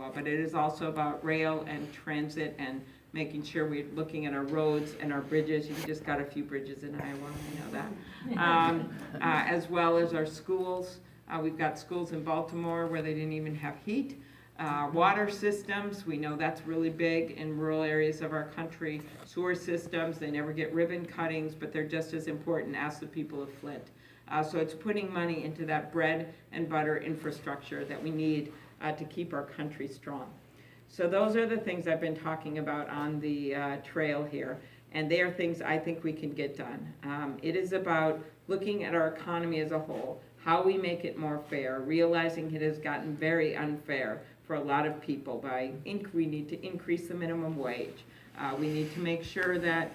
Iowa, but it is also about rail and transit and making sure we're looking at our roads and our bridges. You just got a few bridges in Iowa, I know that. As well as our schools. We've got schools in Baltimore where they didn't even have heat. Water systems, we know that's really big in rural areas of our country. Sewer systems, they never get ribbon cuttings, but they're just as important as the people of Flint. So it's putting money into that bread and butter infrastructure that we need to keep our country strong. So those are the things I've been talking about on the trail here, and they are things I think we can get done. It is about looking at our economy as a whole, how we make it more fair, realizing it has gotten very unfair for a lot of people. We need to increase the minimum wage. We need to make sure that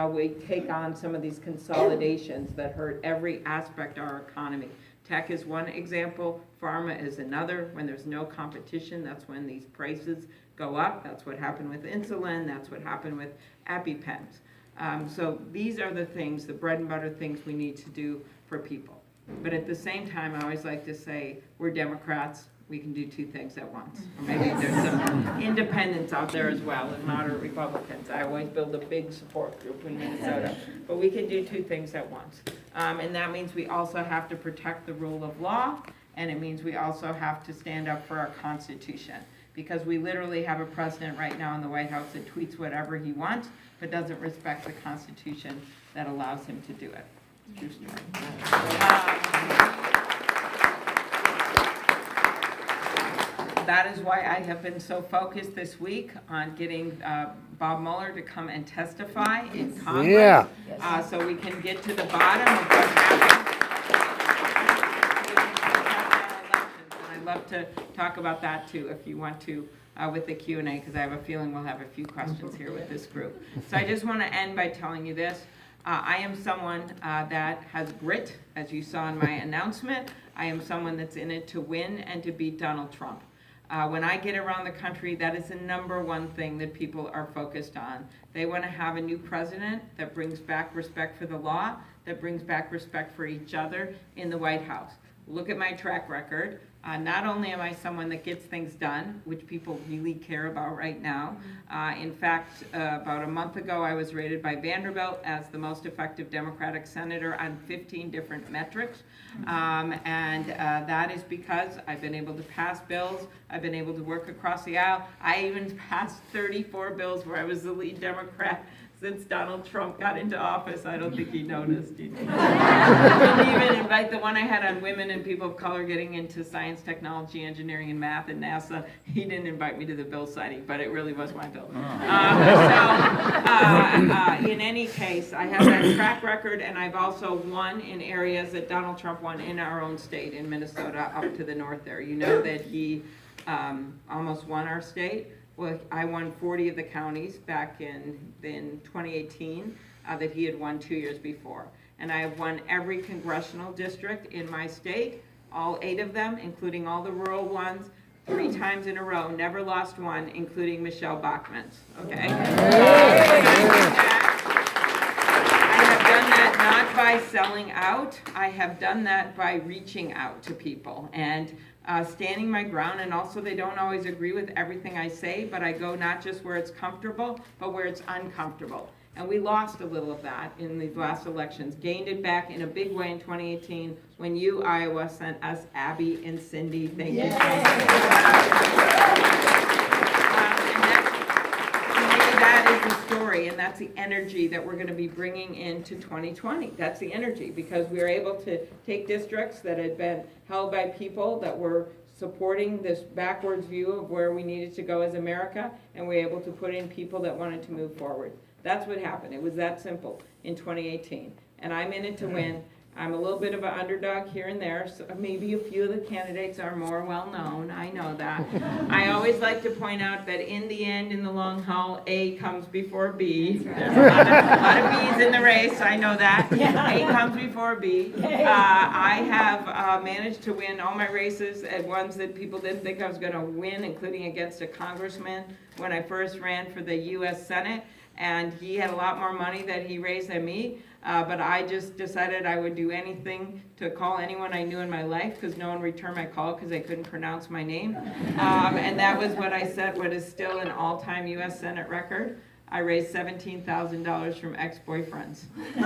we take on some of these consolidations that hurt every aspect of our economy. Tech is one example, pharma is another. When there's no competition, that's when these prices go up. That's what happened with insulin, that's what happened with EpiPens. So these are the things, the bread and butter things we need to do for people. But at the same time, I always like to say, we're Democrats, we can do two things at once. Or maybe there's some independents out there as well, and moderate Republicans. I always build a big support group in Minnesota. But we can do two things at once. And that means we also have to protect the rule of law, and it means we also have to stand up for our Constitution. Because we literally have a president right now in the White House that tweets whatever he wants, but doesn't respect the Constitution that allows him to do it. True story. That is why I have been so focused this week on getting Bob Mueller to come and testify in Congress, so we can get to the bottom of what happened. And I'd love to talk about that too, if you want to, with the Q&A, because I have a feeling we'll have a few questions here with this group. So I just want to end by telling you this. I am someone that has grit, as you saw in my announcement. I am someone that's in it to win and to beat Donald Trump. When I get around the country, that is the number one thing that people are focused on. They want to have a new president that brings back respect for the law, that brings back respect for each other in the White House. Look at my track record. Not only am I someone that gets things done, which people really care about right now. In fact, about a month ago, I was rated by Vanderbilt as the most effective Democratic senator on 15 different metrics. And that is because I've been able to pass bills. I've been able to work across the aisle. I even passed 34 bills where I was the lead Democrat since Donald Trump got into office. I don't think he noticed. He didn't even invite the one I had on women and people of color getting into science, technology, engineering, and math at NASA. He didn't invite me to the bill signing, but it really was my bill. In any case, I have that track record, and I've also won in areas that Donald Trump won in our own state, in Minnesota, up to the north there. You know that he almost won our state. Well, I won 40 of the counties back in 2018 that he had won 2 years before. And I have won every congressional district in my state, all 8 of them, including all the rural ones, 3 times in a row, never lost one, including Michelle Bachmann's, okay? I have done that not by selling out, I have done that by reaching out to people and standing my ground, and also they don't always agree with everything I say, but I go not just where it's comfortable, but where it's uncomfortable. And we lost a little of that in these last elections, gained it back in a big way in 2018 when you, Iowa, sent us Abby and Cindy. Thank you so much. That is the story, and that's the energy that we're going to be bringing into 2020. That's the energy, because we were able to take districts that had been held by people that were supporting this backwards view of where we needed to go as America, and we were able to put in people that wanted to move forward. That's what happened. It was that simple in 2018. And I'm in it to win. I'm a little bit of an underdog here and there, so maybe a few of the candidates are more well-known, I know that. I always like to point out that in the end, in the long haul, A comes before B. There's a lot of B's in the race, I know that. A comes before B. I have managed to win all my races at ones that people didn't think I was going to win, including against a congressman when I first ran for the U.S. Senate. And he had a lot more money that he raised than me. But I just decided I would do anything to call anyone I knew in my life, because no one returned my call because they couldn't pronounce my name. And that was what I set, what is still an all-time U.S. Senate record. I raised $17,000 from ex-boyfriends. And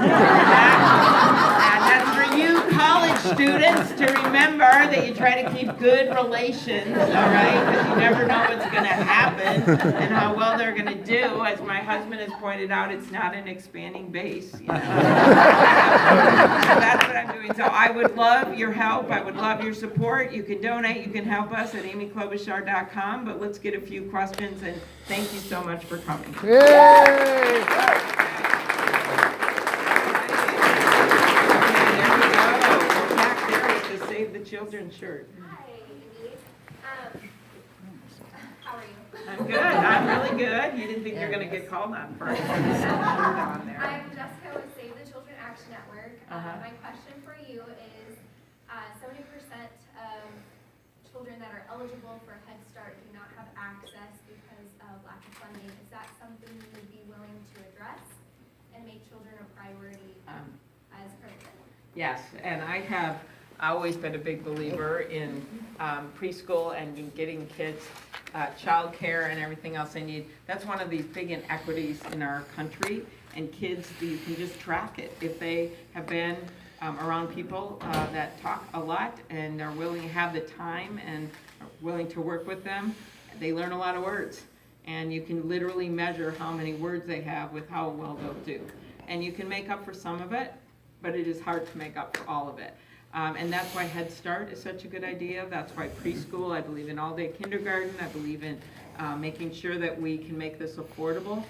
that's for you college students to remember that you try to keep good relations, all right? Because you never know what's going to happen and how well they're going to do. As my husband has pointed out, it's not an expanding base, you know. So that's what I'm doing. So I would love your help. I would love your support. You can donate. You can help us at amyklobuchar.com. But let's get a few questions, and thank you so much for coming. Yay! Save the Children shirt. Hi, Amy. How are you? I'm good. I'm really good. You didn't think you're going to get called on first. I'm Jessica with Save the Children Action Network. My question for you is 70% of children that are eligible for Head Start do not have access because of lack of funding. Is that something you would be willing to address and make children a priority as president? Yes, and I have always been a big believer in preschool and in getting kids childcare and everything else they need. That's one of these big inequities in our country, and kids, you can just track it. If they have been around people that talk a lot and are willing to have the time and are willing to work with them, they learn a lot of words. And you can literally measure how many words they have with how well they'll do. And you can make up for some of it, but it is hard to make up for all of it. And that's why Head Start is such a good idea. That's why preschool, I believe in all-day kindergarten. I believe in making sure that we can make this affordable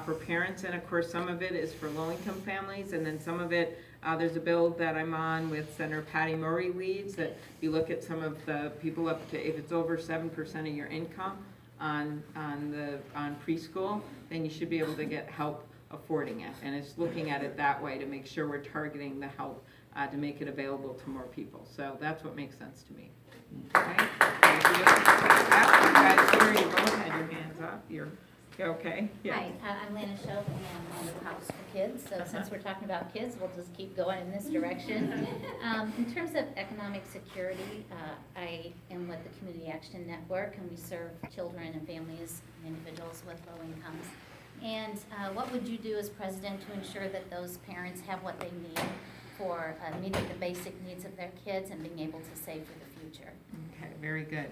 for parents. And of course, some of it is for low-income families. And then some of it, there's a bill that I'm on with Senator Patty Murray leads, that you look at some of the people up to, if it's over 7% of your income on preschool, then you should be able to get help affording it. And it's looking at it that way to make sure we're targeting the help to make it available to more people. So that's what makes sense to me. Okay? Thank you. You guys here, you both had your hands up. You're okay? Yeah. Hi, I'm Lana Shope, and I'm on the House for Kids. So since we're talking about kids, we'll just keep going in this direction. In terms of economic security, I am with the Community Action Network, and we serve children and families and individuals with low incomes. And what would you do as president to ensure that those parents have what they need for meeting the basic needs of their kids and being able to save for the future? Okay, very good.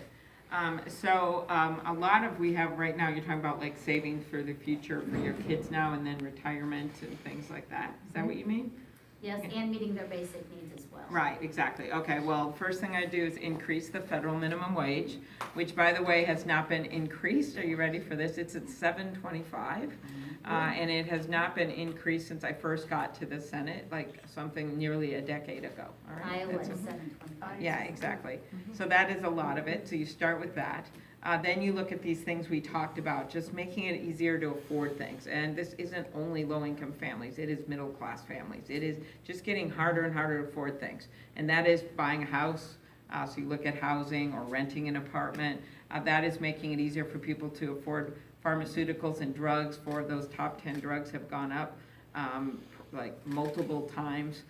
A lot of we have right now, you're talking about like saving for the future for your kids now and then retirement and things like that. Is that what you mean? Yes, and meeting their basic needs as well. Right, exactly. Okay, well, first thing I do is increase the federal minimum wage, which, by the way, has not been increased. Are you ready for this? It's at $7.25, and it has not been increased since I first got to the Senate, like something nearly a decade ago. All right? Iowa is That's a- 725. Yeah, exactly. So that is a lot of it, so you start with that. Then you look at these things we talked about, just making it easier to afford things. And this isn't only low-income families, it is middle-class families. It is just getting harder and harder to afford things. And that is buying a house, so you look at housing or renting an apartment. That is making it easier for people to afford pharmaceuticals and drugs. For those top 10 drugs have gone up like multiple times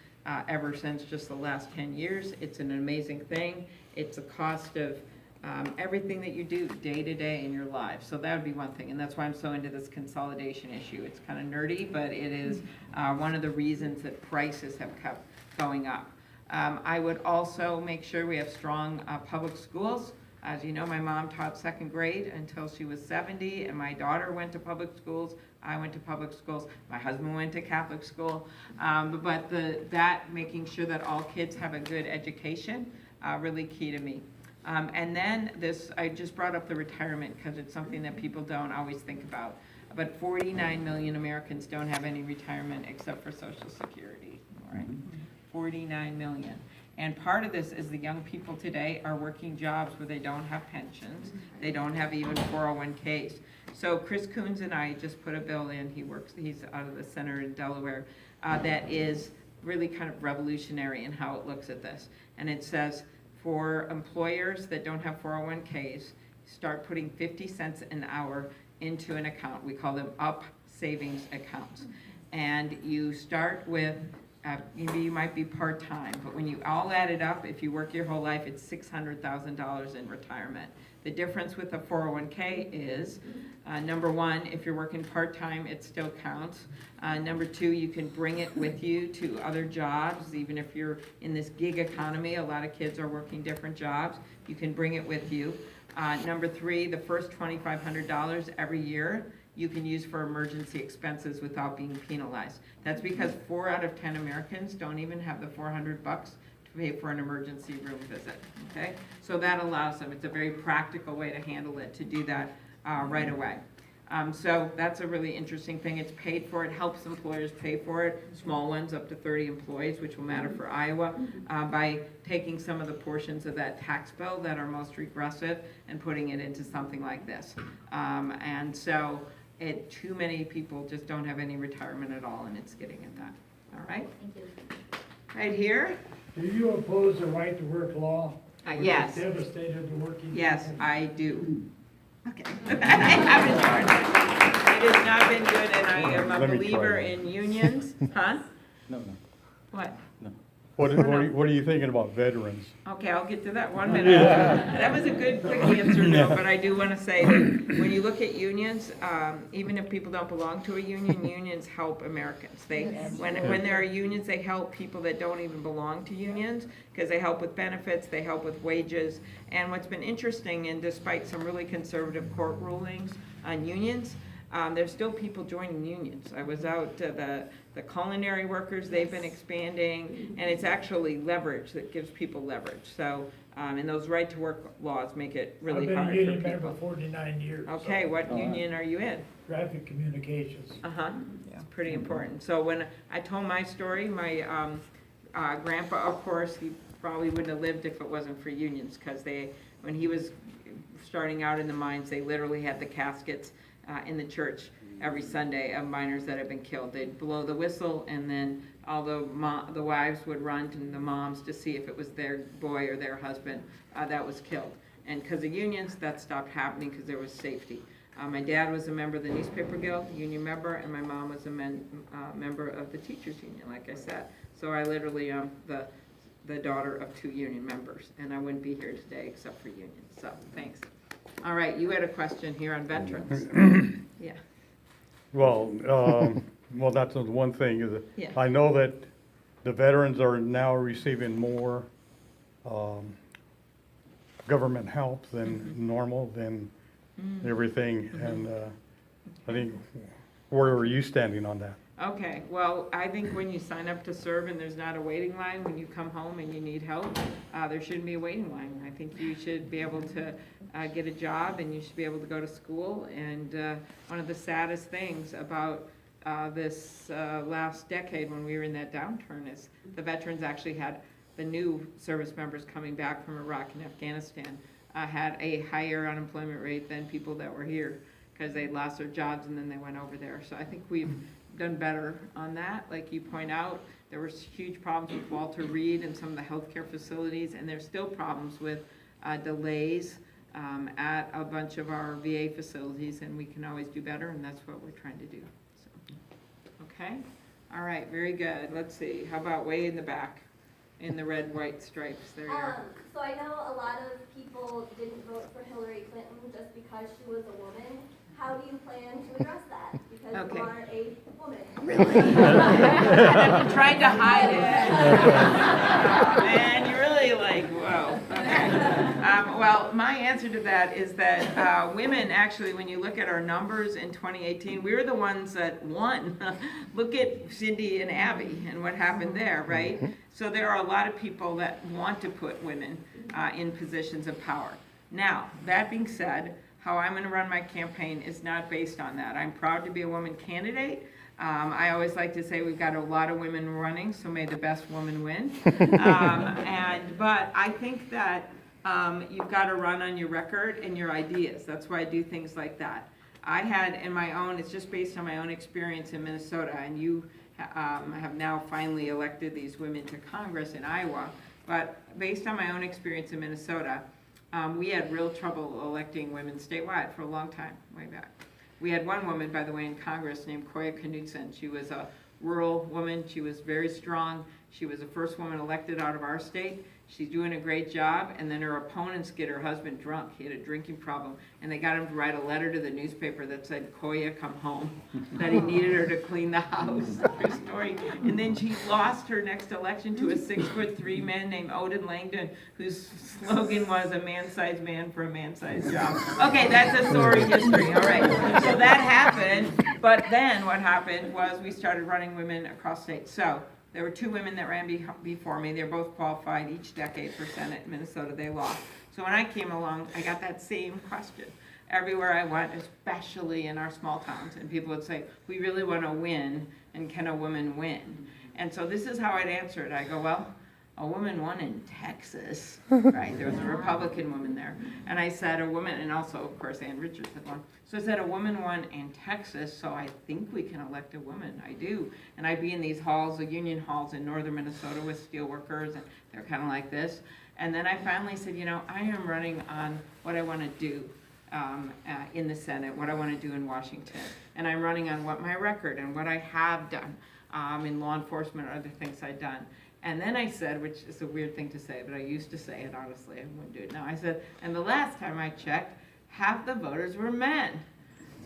ever since just the last 10 years. It's an amazing thing. It's a cost of everything that you do day to day in your life. So that would be one thing, and that's why I'm so into this consolidation issue. It's kind of nerdy, but it is one of the reasons that prices have kept going up. I would also make sure we have strong public schools. As you know, my mom taught second grade until she was 70, and my daughter went to public schools. I went to public schools. My husband went to Catholic school. But that making sure that all kids have a good education, really key to me. And then this, I just brought up the retirement because it's something that people don't always think about. But 49 million Americans don't have any retirement except for Social Security, all right? 49 million. And part of this is the young people today are working jobs where they don't have pensions. They don't have even 401ks. So Chris Coons and I just put a bill in. He's out of the center in Delaware, that is really kind of revolutionary in how it looks at this. And it says, for employers that don't have 401ks, start putting 50 cents an hour into an account. We call them up savings accounts. and you start with, maybe you might be part-time, but when you all add it up, if you work your whole life, it's $600,000 in retirement. The difference with a 401k is, number one, if you're working part-time, it still counts. Number two, you can bring it with you to other jobs, even if you're in this gig economy. A lot of kids are working different jobs. You can bring it with you. Number three, the first $2,500 every year you can use for emergency expenses without being penalized. That's because 4 out of 10 Americans don't even have the $400 to pay for an emergency room visit, okay? So that allows them, it's a very practical way to handle it, to do that right away. So that's a really interesting thing. It's paid for, it helps employers pay for it, small ones up to 30 employees, which will matter for Iowa, by taking some of the portions of that tax bill that are most regressive and putting it into something like this. And so too many people just don't have any retirement at all, and it's getting at that. All right? Thank you. Right here? Do you oppose the right to work law? Yes. Which has devastated the working people? Yes, I do. Okay. I haven't started. It has not been good, and I am a Let me try believer that. in unions. Huh? No. What? What are you thinking about veterans? Okay, I'll get to that 1 minute. That was a good, quick answer, though, but I do want to say that when you look at unions, even if people don't belong to a union, unions help Americans. When there are unions, they help people that don't even belong to unions, because they help with benefits, they help with wages. And what's been interesting, and despite some really conservative court rulings on unions, there's still people joining unions. I was out to the culinary workers, they've been expanding, and it's actually leverage that gives people leverage. So, and those right to work laws make it really hard for I've been a union people. member 49 years. Okay, so what union are you in? Traffic communications. Uh-huh, it's pretty important. So when I told my story, my grandpa, of course, he probably wouldn't have lived if it wasn't for unions, because when he was starting out in the mines, they literally had the caskets in the church every Sunday of miners that had been killed. They'd blow the whistle, and then all the wives would run to the moms to see if it was their boy or their husband that was killed. And because of unions, that stopped happening because there was safety. My dad was a member of the Newspaper Guild, union member, and my mom was a member of the teachers union, like I said. So I literally am the daughter of 2 union members, and I wouldn't be here today except for unions. So thanks. All right, you had a question here on veterans. Yeah. Well, that's the one thing is Yeah. I know that the veterans are now receiving more government help than normal, than everything. And I think, where are you standing on that? Okay, well, I think when you sign up to serve and there's not a waiting line, when you come home and you need help, there shouldn't be a waiting line. I think you should be able to get a job, and you should be able to go to school. And one of the saddest things about this last decade, when we were in that downturn, is the veterans actually had, the new service members coming back from Iraq and Afghanistan had a higher unemployment rate than people that were here, because they lost their jobs and then they went over there. So I think we've done better on that. Like you point out, there were huge problems with Walter Reed and some of the healthcare facilities, and there's still problems with delays at a bunch of our VA facilities, and we can always do better, and that's what we're trying to do. So, okay, all right, very good. Let's see, how about way in the back, in the red, white stripes? There you are. So I know a lot of people didn't vote for Hillary Clinton just because she was a woman. How do you plan to address that? Because Okay. you are a woman. I've been trying to hide it. Oh, man, you're really like, whoa. Okay. Well, my answer to that is that women, actually, when you look at our numbers in 2018, we were the ones that won. Look at Cindy and Abby and what happened there, right? So there are a lot of people that want to put women in positions of power. Now, that being said, how I'm going to run my campaign is not based on that. I'm proud to be a woman candidate. I always like to say we've got a lot of women running, so may the best woman win. But I think that you've got to run on your record and your ideas. That's why I do things like that. I had in my own, it's just based on my own experience in Minnesota, and you have now finally elected these women to Congress in Iowa. But based on my own experience in Minnesota, we had real trouble electing women statewide for a long time, way back. We had one woman, by the way, in Congress named Koya Knudsen. She was a rural woman. She was very strong. She was the first woman elected out of our state. She's doing a great job, and then her opponents get her husband drunk. He had a drinking problem, and they got him to write a letter to the newspaper that said, "Koya, come home," that he needed her to clean the house. True story. And then she lost her next election to a 6'3" man named Odin Langdon, whose slogan was "a man-sized man for a man-sized job." Okay, that's a sorry history. All right. So that happened, but then what happened was we started running women across state. So there were 2 women that ran before me. They're both qualified each decade for Senate in Minnesota. They lost. So when I came along, I got that same question. Everywhere I went, especially in our small towns, and people would say, "We really want to win, and can a woman win?" And so this is how I'd answer it. I go, well, a woman won in Texas, right? There was a Republican woman there. And I said a woman, and also, of course, Ann Richards had won. So I said a woman won in Texas, so I think we can elect a woman. I do. And I'd be in these halls, the union halls in northern Minnesota with steel workers, and they're kind of like this. And then I finally said, you know, I am running on what I want to do in the Senate, what I want to do in Washington. And I'm running on what my record and what I have done in law enforcement or other things I've done. And then I said, which is a weird thing to say, but I used to say it honestly, I wouldn't do it now. I said, and the last time I checked, half the voters were men.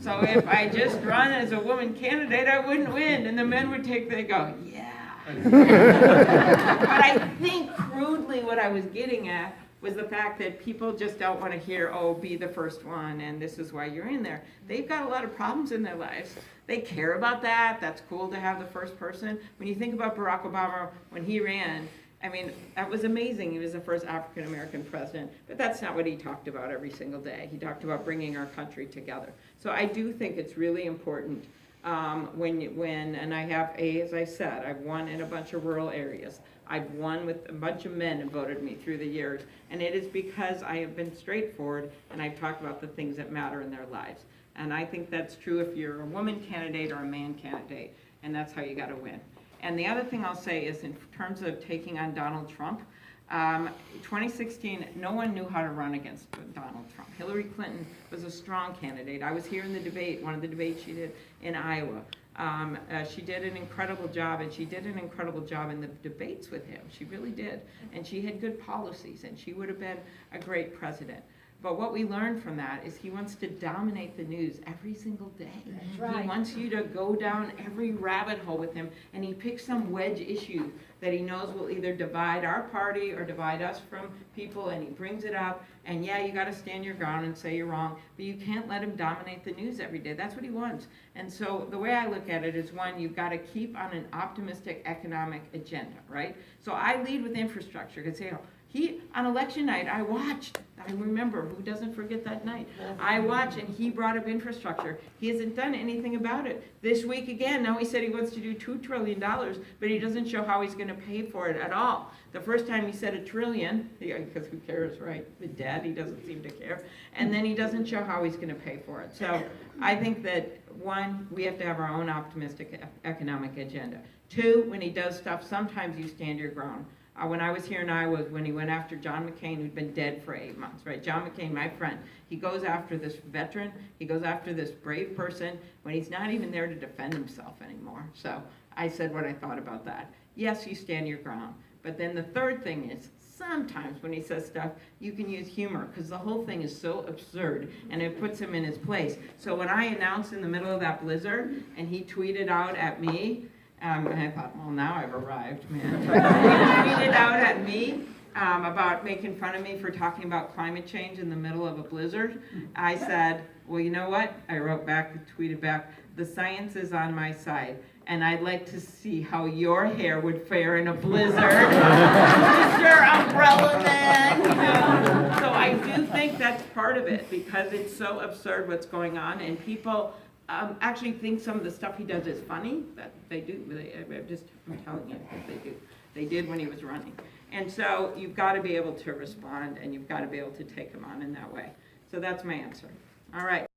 So if I just run as a woman candidate, I wouldn't win. And the men would they go, yeah. But I think crudely what I was getting at was the fact that people just don't want to hear, oh, be the first one, and this is why you're in there. They've got a lot of problems in their lives. They care about that. That's cool to have the first person. When you think about Barack Obama, when he ran, I mean, that was amazing. He was the first African-American president, but that's not what he talked about every single day. He talked about bringing our country together. So I do think it's really important and I have, as I said, I've won in a bunch of rural areas. I've won with a bunch of men who voted me through the years, and it is because I have been straightforward and I've talked about the things that matter in their lives. And I think that's true if you're a woman candidate or a man candidate, and that's how you got to win. And the other thing I'll say is in terms of taking on Donald Trump, 2016, no one knew how to run against Donald Trump. Hillary Clinton was a strong candidate. I was here in the debate, one of the debates she did in Iowa. She did an incredible job, and she did an incredible job in the debates with him. She really did. And she had good policies, and she would have been a great president. But what we learned from that is he wants to dominate the news every single day. That's right. He wants you to go down every rabbit hole with him, and he picks some wedge issue that he knows will either divide our party or divide us from people, and he brings it up. And yeah, you got to stand your ground and say you're wrong, but you can't let him dominate the news every day. That's what he wants. And so the way I look at it is, one, you've got to keep on an optimistic economic agenda, right? So I lead with infrastructure, because on election night, I watched. I remember, who doesn't forget that night? I watched, and he brought up infrastructure. He hasn't done anything about it. This week again, now he said he wants to do $2 trillion, but he doesn't show how he's going to pay for it at all. The first time he said $1 trillion, because who cares, right? The debt, he doesn't seem to care. And then he doesn't show how he's going to pay for it. So I think that, one, we have to have our own optimistic economic agenda. Two, when he does stuff, sometimes you stand your ground. When I was here in Iowa, when he went after John McCain, who'd been dead for 8 months, right? John McCain, my friend, he goes after this veteran, he goes after this brave person when he's not even there to defend himself anymore. So I said what I thought about that. Yes, you stand your ground. But then the third thing is, sometimes when he says stuff, you can use humor, because the whole thing is so absurd, and it puts him in his place. So when I announced in the middle of that blizzard, and he tweeted out at me, and I thought, well, now I've arrived, man. He tweeted out at me about making fun of me for talking about climate change in the middle of a blizzard. I said, well, you know what? I wrote back, tweeted back, the science is on my side, and I'd like to see how your hair would fare in a blizzard. Mr. Umbrella Man! So I do think that's part of it, because it's so absurd what's going on, and people actually think some of the stuff he does is funny. That they do. I'm telling you, they do. They did when he was running. And so you've got to be able to respond, and you've got to be able to take him on in that way. So that's my answer. All right.